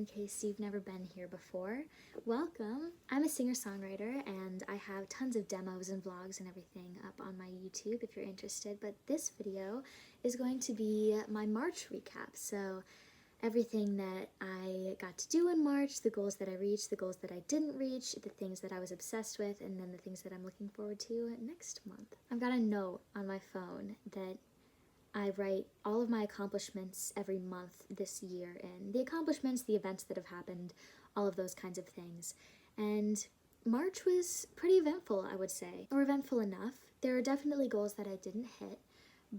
in case you've never been here before. Welcome! I'm a singer-songwriter and I have tons of demos and vlogs and everything up on my YouTube if you're interested, but this video is going to be my March recap. So everything that I got to do in March, the goals that I reached, the goals that I didn't reach, the things that I was obsessed with, and then the things that I'm looking forward to next month. I've got a note on my phone that I write all of my accomplishments every month this year in. The accomplishments, the events that have happened, all of those kinds of things. And March was pretty eventful, I would say, or eventful enough. There are definitely goals that I didn't hit,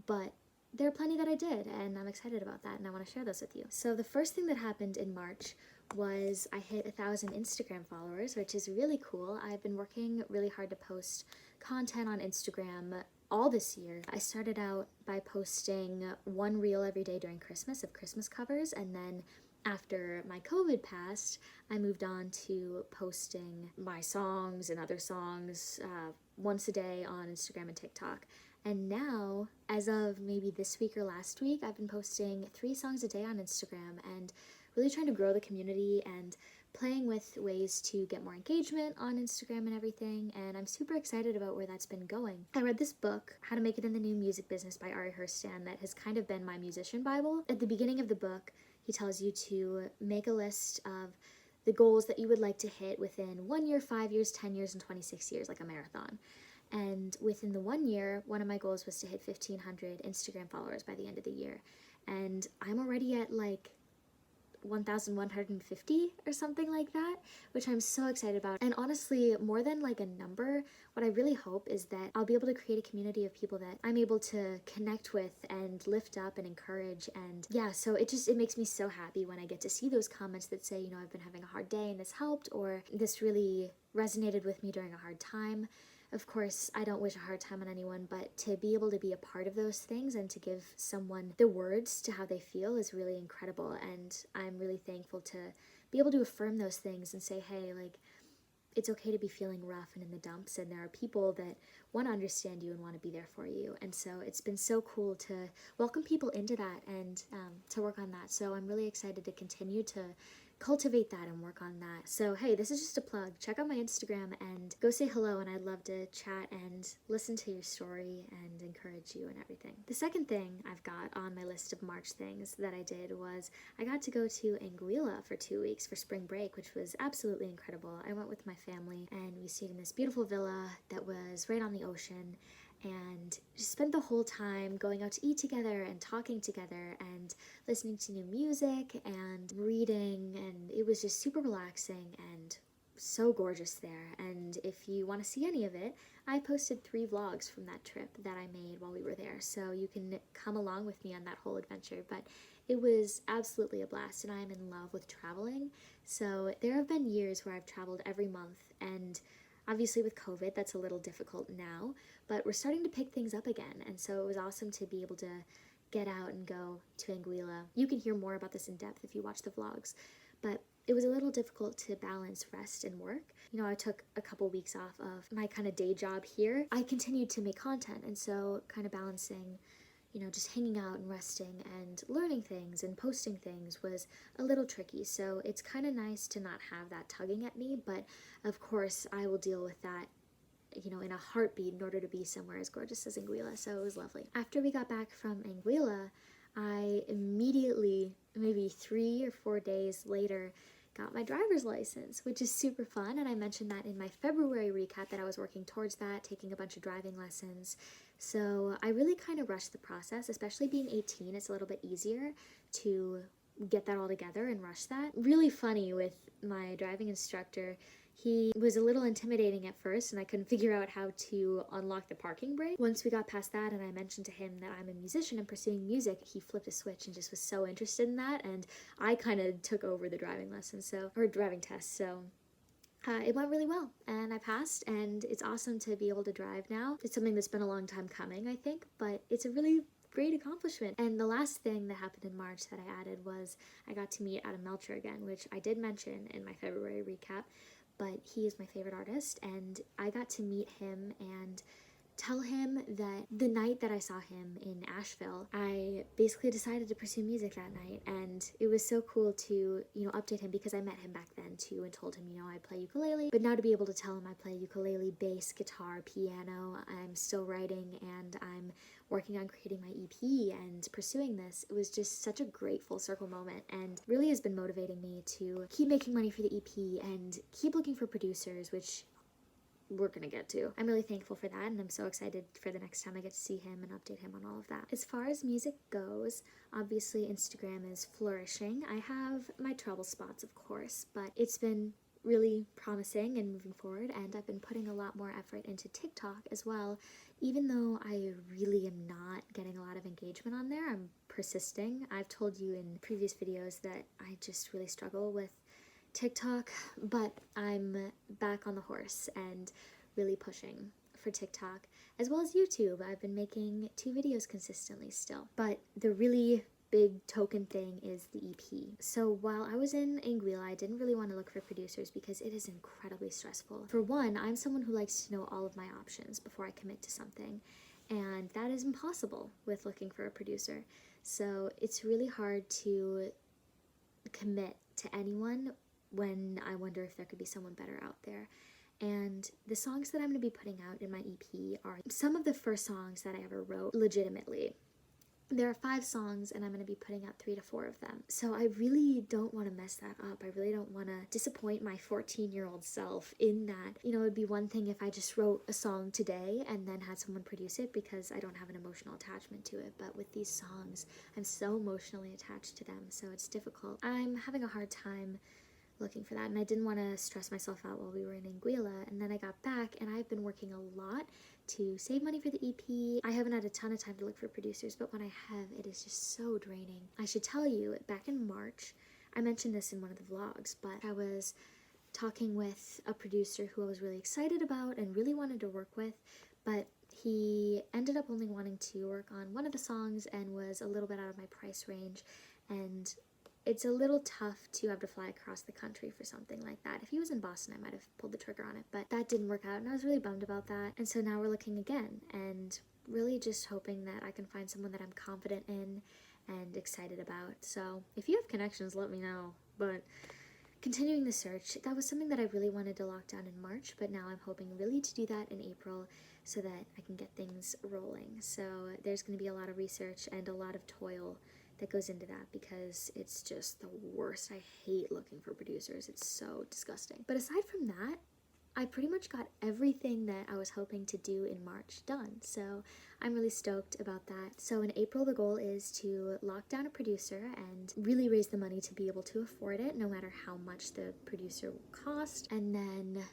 but there are plenty that I did, and I'm excited about that, and I want to share those with you. So the first thing that happened in March was I hit 1,000 Instagram followers, which is really cool. I've been working really hard to post content on Instagram all this year. I started out by posting one reel every day during Christmas of Christmas covers, and then after my COVID passed, I moved on to posting my songs and other songs once a day on Instagram and TikTok. And now, as of maybe this week or last week, I've been posting 3 songs a day on Instagram and really trying to grow the community and playing with ways to get more engagement on Instagram and everything, and I'm super excited about where that's been going. I read this book, How to Make It in the New Music Business by Ari Herstand, that has kind of been my musician Bible. At the beginning of the book, he tells you to make a list of the goals that you would like to hit within 1 year, 5 years, 10 years, and 26 years, like a marathon. And within the 1 year, one of my goals was to hit 1,500 Instagram followers by the end of the year. And I'm already at like 1,150 or something like that, which I'm so excited about. And honestly, more than like a number, what I really hope is that I'll be able to create a community of people that I'm able to connect with and lift up and encourage. And yeah, so it makes me so happy when I get to see those comments that say, you know, I've been having a hard day and this helped, or this really resonated with me during a hard time. Of course, I don't wish a hard time on anyone, but to be able to be a part of those things and to give someone the words to how they feel is really incredible. And I'm really thankful to be able to affirm those things and say, hey, like, it's okay to be feeling rough and in the dumps, and there are people that want to understand you and want to be there for you. And so it's been so cool to welcome people into that and to work on that. So I'm really excited to continue to cultivate that and work on that. So hey, this is just a plug. Check out my Instagram and go say hello, and I'd love to chat and listen to your story and encourage you and everything. The second thing I've got on my list of March things that I did was I got to go to Anguilla for 2 weeks for spring break, which was absolutely incredible. I went with my family and we stayed in this beautiful villa that was right on the ocean, and just spent the whole time going out to eat together and talking together and listening to new music and reading, and it was just super relaxing and so gorgeous there. And if you want to see any of it, I posted 3 vlogs from that trip that I made while we were there, so you can come along with me on that whole adventure. But it was absolutely a blast, and I am in love with traveling. So there have been years where I've traveled every month, and obviously with COVID, that's a little difficult now, but we're starting to pick things up again, and so it was awesome to be able to get out and go to Anguilla. You can hear more about this in depth if you watch the vlogs, but it was a little difficult to balance rest and work. You know, I took a couple weeks off of my kind of day job here. I continued to make content, and so kind of balancing, you know, just hanging out and resting and learning things and posting things was a little tricky. So it's kind of nice to not have that tugging at me, but of course I will deal with that, you know, in a heartbeat in order to be somewhere as gorgeous as Anguilla. So it was lovely. After we got back from Anguilla, I immediately, maybe 3 or 4 days later, got my driver's license, which is super fun. And I mentioned that in my February recap that I was working towards that, taking a bunch of driving lessons. So I really kind of rushed the process, especially being 18. It's a little bit easier to get that all together and rush that. Really funny with my driving instructor. He was a little intimidating at first, and I couldn't figure out how to unlock the parking brake. Once we got past that and I mentioned to him that I'm a musician and pursuing music, he flipped a switch and just was so interested in that, and I kind of took over the driving lesson, or driving test, so it went really well, and I passed, and it's awesome to be able to drive now. It's something that's been a long time coming, I think, but it's a really great accomplishment. And the last thing that happened in March that I added was I got to meet Adam Melcher again, which I did mention in my February recap, but he is my favorite artist, and I got to meet him and tell him that the night that I saw him in Asheville, I basically decided to pursue music that night. And it was so cool to, update him because I met him back then too and told him, I play ukulele. But now to be able to tell him I play ukulele, bass, guitar, piano, I'm still writing and I'm working on creating my EP and pursuing this, it was just such a great full circle moment and really has been motivating me to keep making money for the EP and keep looking for producers, which we're gonna get to. I'm really thankful for that, and I'm so excited for the next time I get to see him and update him on all of that. As far as music goes, obviously Instagram is flourishing. I have my trouble spots, of course, but it's been really promising and moving forward, and I've been putting a lot more effort into TikTok as well. Even though I really am not getting a lot of engagement on there, I'm persisting. I've told you in previous videos that I just really struggle with TikTok, but I'm back on the horse and really pushing for TikTok as well as YouTube. I've been making 2 videos consistently still, but the really big token thing is the EP. So while I was in Anguilla, I didn't really want to look for producers because it is incredibly stressful. For one, I'm someone who likes to know all of my options before I commit to something, and that is impossible with looking for a producer. So it's really hard to commit to anyone when I wonder if there could be someone better out there. And the songs that I'm going to be putting out in my EP are some of the first songs that I ever wrote legitimately. There are 5 songs and I'm going to be putting out 3 to 4 of them. So I really don't want to mess that up. I really don't want to disappoint my 14-year-old self in that, it would be one thing if I just wrote a song today and then had someone produce it because I don't have an emotional attachment to it. But with these songs, I'm so emotionally attached to them, so it's difficult. I'm having a hard time looking for that, and I didn't want to stress myself out while we were in Anguilla, and then I got back and I've been working a lot to save money for the EP. I haven't had a ton of time to look for producers, but when I have, it is just so draining. I should tell you, back in March, I mentioned this in one of the vlogs, but I was talking with a producer who I was really excited about and really wanted to work with, but he ended up only wanting to work on one of the songs and was a little bit out of my price range, and it's a little tough to have to fly across the country for something like that. If he was in Boston, I might have pulled the trigger on it, but that didn't work out, and I was really bummed about that. And so now we're looking again, and really just hoping that I can find someone that I'm confident in and excited about. So if you have connections, let me know. But continuing the search, that was something that I really wanted to lock down in March, but now I'm hoping really to do that in April so that I can get things rolling. So there's going to be a lot of research and a lot of toil that goes into that because it's just the worst. I hate looking for producers. It's so disgusting. But aside from that, I pretty much got everything that I was hoping to do in March done. So I'm really stoked about that. So in April, the goal is to lock down a producer and really raise the money to be able to afford it, no matter how much the producer will cost. And then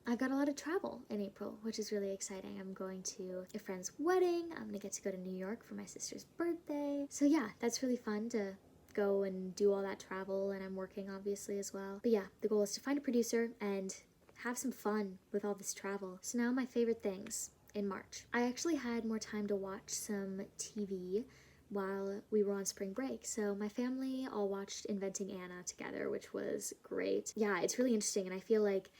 I've got a lot of travel in April, which is really exciting. I'm going to a friend's wedding. I'm gonna get to go to New York for my sister's birthday. So yeah, that's really fun to go and do all that travel, and I'm working obviously as well. But yeah, the goal is to find a producer and have some fun with all this travel. So now my favorite things in March. I actually had more time to watch some TV while we were on spring break. So my family all watched Inventing Anna together, which was great. Yeah, it's really interesting, and I feel like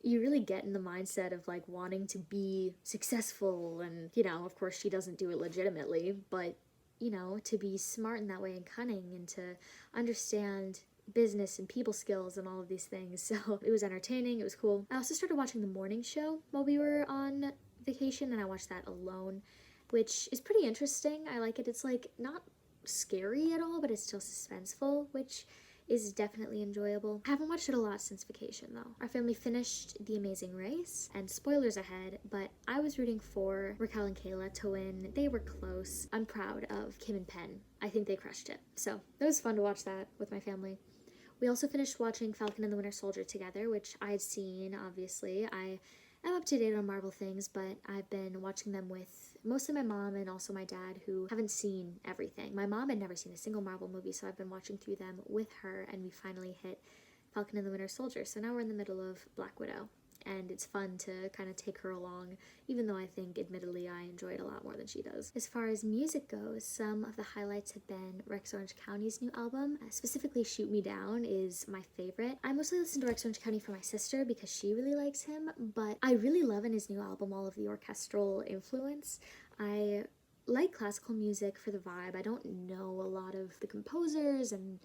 you really get in the mindset of like wanting to be successful, and of course she doesn't do it legitimately, but to be smart in that way and cunning and to understand business and people skills and all of these things. So it was entertaining, it was cool. I also started watching the morning show while we were on vacation, and I watched that alone, which is pretty interesting. I like it. It's like not scary at all, but it's still suspenseful, which is definitely enjoyable. I haven't watched it a lot since vacation though. Our family finished The Amazing Race, and spoilers ahead, but I was rooting for Raquel and Kayla to win. They were close. I'm proud of Kim and Penn. I think they crushed it. So it was fun to watch that with my family. We also finished watching Falcon and the Winter Soldier together, which I'd seen, obviously. I am up to date on Marvel things, but I've been watching them with mostly my mom and also my dad, who haven't seen everything. My mom had never seen a single Marvel movie, so I've been watching through them with her, and we finally hit Falcon and the Winter Soldier. So now we're in the middle of Black Widow, and it's fun to kind of take her along, even though I think, admittedly, I enjoy it a lot more than she does. As far as music goes, some of the highlights have been Rex Orange County's new album. Specifically, Shoot Me Down is my favorite. I mostly listen to Rex Orange County for my sister because she really likes him, but I really love in his new album all of the orchestral influence. I like classical music for the vibe. I don't know a lot of the composers and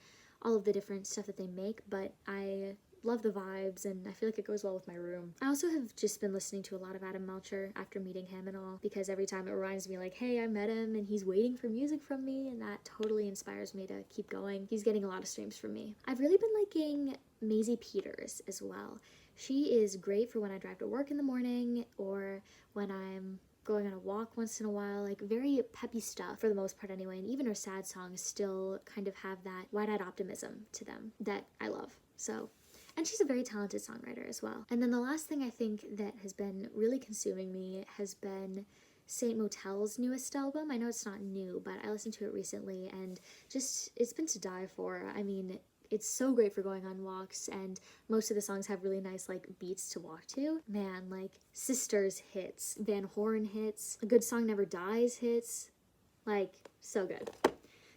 all of the different stuff that they make, but I love the vibes, and I feel like it goes well with my room. I also have just been listening to a lot of Adam Melcher after meeting him and all, because every time it reminds me like, hey, I met him and he's waiting for music from me, and that totally inspires me to keep going. He's getting a lot of streams from me. I've really been liking Maisie Peters as well. She is great for when I drive to work in the morning or when I'm going on a walk once in a while, like very peppy stuff for the most part anyway, and even her sad songs still kind of have that wide-eyed optimism to them that I love. So, and she's a very talented songwriter as well. And then the last thing I think that has been really consuming me has been Saint Motel's newest album. I know it's not new, but I listened to it recently and just, it's been to die for. I mean, it's so great for going on walks, and most of the songs have really nice, like, beats to walk to. Man, like, Sisters hits, Van Horn hits, A Good Song Never Dies hits. Like, so good.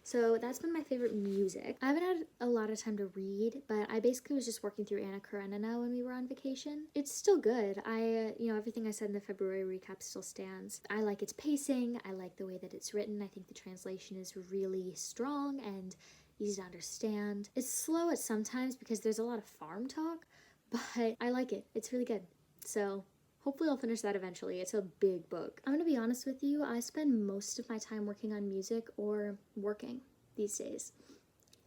So that's been my favorite music. I haven't had a lot of time to read, but I basically was just working through Anna Karenina when we were on vacation. It's still good. Everything I said in the February recap still stands. I like its pacing. I like the way that it's written. I think the translation is really strong and easy to understand. It's slow at sometimes because there's a lot of farm talk, but I like it. It's really good. So hopefully I'll finish that eventually. It's a big book. I'm gonna be honest with you, I spend most of my time working on music or working these days.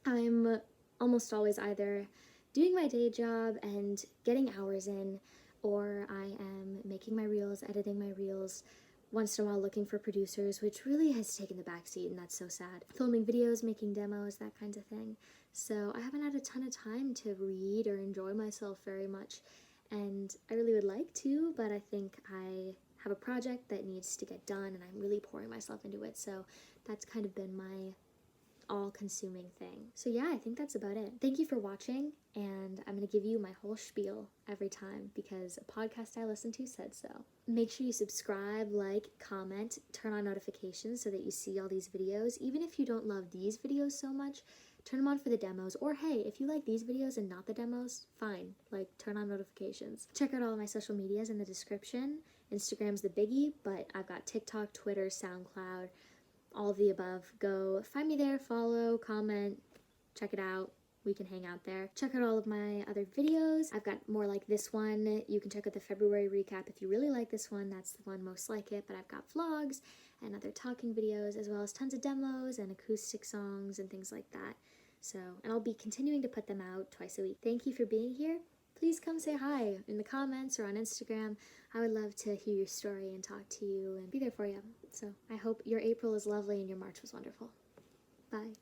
I'm almost always either doing my day job and getting hours in, or I am making my reels, editing my reels, once in a while looking for producers, which really has taken the backseat, and that's so sad. Filming videos, making demos, that kind of thing. So I haven't had a ton of time to read or enjoy myself very much. And I really would like to, but I think I have a project that needs to get done and I'm really pouring myself into it. So that's kind of been my all-consuming thing. So yeah, I think that's about it. Thank you for watching, and I'm going to give you my whole spiel every time because a podcast I listen to said so. Make sure you subscribe, like, comment, turn on notifications so that you see all these videos. Even if you don't love these videos so much, turn them on for the demos, or hey, if you like these videos and not the demos, fine, like, turn on notifications. Check out all of my social medias in the description. Instagram's the biggie, but I've got TikTok, Twitter, SoundCloud, all of the above. Go find me there, follow, comment, check it out. We can hang out there. Check out all of my other videos. I've got more like this one. You can check out the February recap if you really like this one. That's the one most like it, but I've got vlogs and other talking videos, as well as tons of demos and acoustic songs and things like that. So, and I'll be continuing to put them out twice a week. Thank you for being here. Please come say hi in the comments or on Instagram. I would love to hear your story and talk to you and be there for you. So I hope your April is lovely and your March was wonderful. Bye.